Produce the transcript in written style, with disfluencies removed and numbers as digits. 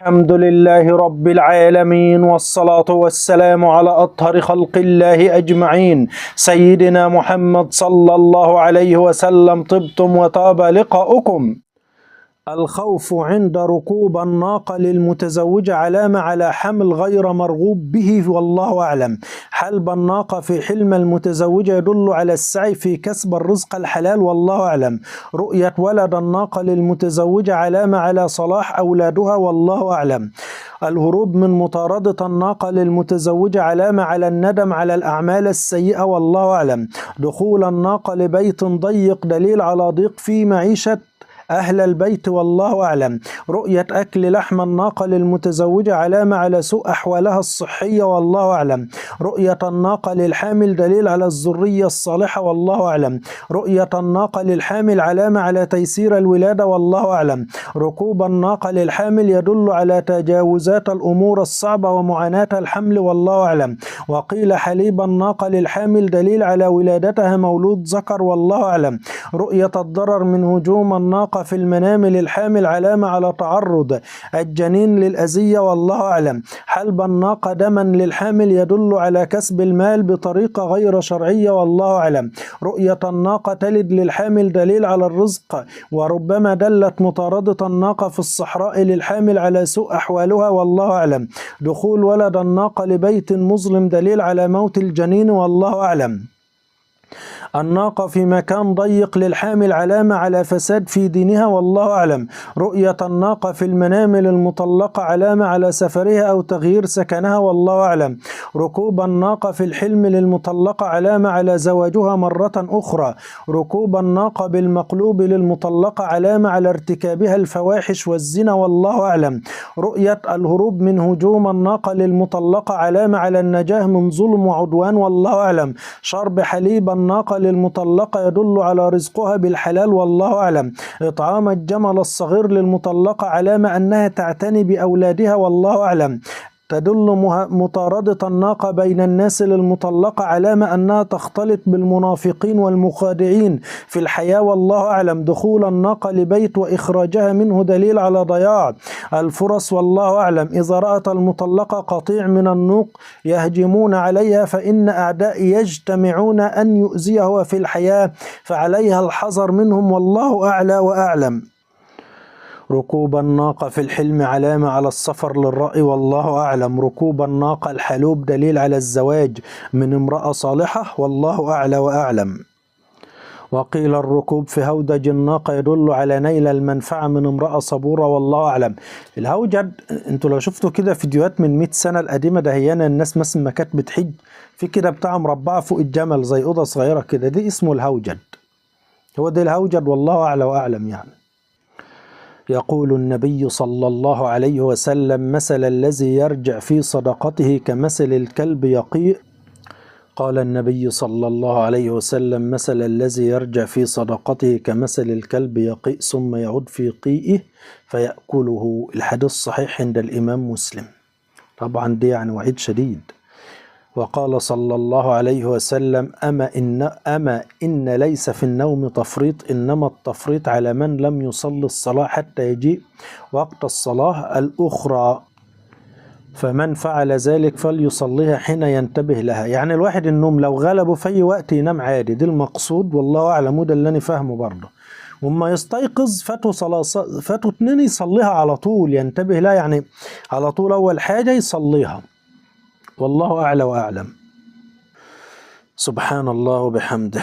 الحمد لله رب العالمين، والصلاة والسلام على أطهر خلق الله أجمعين، سيدنا محمد صلى الله عليه وسلم. طبتم وطاب لقاؤكم. الخوف عند ركوب الناقة للمتزوجة علامة على حمل غير مرغوب به، والله أعلم. حلب الناقة في حلم المتزوجة يدل على السعي في كسب الرزق الحلال، والله أعلم. رؤية ولد الناقة للمتزوجة علامة على صلاح أولادها، والله أعلم. الهروب من مطاردة الناقة للمتزوجة علامة على الندم على الأعمال السيئة، والله أعلم. دخول الناقة لبيت ضيق دليل على ضيق في معيشة أهل البيت، والله أعلم. رؤية أكل لحم الناقة للمتزوجة علامة على سوء أحوالها الصحية، والله أعلم. رؤية الناقة للحامل دليل على الذرية الصالحة، والله أعلم. رؤية الناقة للحامل علامة على تيسير الولادة، والله أعلم. ركوب الناقة للحامل يدل على تجاوزات الأمور الصعبة ومعاناة الحمل، والله أعلم. وقيل حليب الناقة للحامل دليل على ولادتها مولود ذكر، والله أعلم. رؤية الضرر من هجوم الناقة في المنام للحامل علامة على تعرض الجنين للأذية، والله أعلم. حلب الناقة دما للحامل يدل على كسب المال بطريقة غير شرعية، والله أعلم. رؤية الناقة تلد للحامل دليل على الرزق، وربما دلت مطاردة الناقة في الصحراء للحامل على سوء أحوالها، والله أعلم. دخول ولد الناقة لبيت مظلم دليل على موت الجنين، والله أعلم. الناقة في مكان ضيق للحامل علامة على فساد في دينها، والله أعلم. رؤية الناقة في المنام للمطلقة علامة على سفرها أو تغيير سكنها، والله أعلم. ركوب الناقة في الحلم للمطلقة علامة على زواجها مرة أخرى. ركوب الناقة بالمقلوب للمطلقة علامة على ارتكابها الفواحش والزنا، والله أعلم. رؤية الهروب من هجوم الناقة للمطلقة علامة على النجاة من ظلم وعدوان، والله أعلم. شرب حليب الناقة للمطلقة يدل على رزقها بالحلال، والله أعلم. إطعام الجمل الصغير للمطلقة علامة أنها تعتني بأولادها، والله أعلم. تدل مطاردة الناقة بين الناس للمطلقة علامة أنها تختلط بالمنافقين والمخادعين في الحياة، والله أعلم. دخول الناقة لبيت وإخراجها منه دليل على ضياع الفرص، والله أعلم. إذا رأت المطلقة قطيع من النوق يهجمون عليها فإن أعداء يجتمعون أن يؤذيها في الحياة، فعليها الحذر منهم، والله أعلى وأعلم. ركوب الناقة في الحلم علامة على السفر للرأي، والله أعلم. ركوب الناقة الحلوب دليل على الزواج من امرأة صالحة، والله أعلى وأعلم. وقيل الركوب في هودج الناقة يدل على نيل المنفعة من امرأة صبورة، والله أعلم. الهوجد انتوا لو شفتوا كده فيديوهات من 100 سنة القديمة دهيانا، الناس مثلا ما كانت بتحج في كده بتاع مربعة فوق الجمل زي أوضة صغيرة كده، دي اسمه الهوجد. هو ده الهوجد، والله أعلى وأعلم يعني. يقول النبي صلى الله عليه وسلم: مثل الذي يرجع في صدقته كمثل الكلب يقيء. قال النبي صلى الله عليه وسلم: مثل الذي يرجع في صدقته كمثل الكلب يقيء ثم يعود في قيئه فيأكله. الحديث صحيح عند الإمام مسلم. طبعا دي يعني وعيد شديد. وقال صلى الله عليه وسلم: أما إن ليس في النوم تفريط، إنما التفريط على من لم يصلي الصلاة حتى يجيء وقت الصلاة الأخرى، فمن فعل ذلك فليصليها حين ينتبه لها. يعني الواحد النوم لو غلبه في أي وقت ينام عادي، ده المقصود، والله أعلم. وده اللي أنا فاهمه برضه. وما يستيقظ فاتوا صلاة، فاتوا اتنين يصليها على طول، ينتبه لها يعني على طول، أول حاجة يصليها، والله أعلى وأعلم. سبحان الله وبحمده.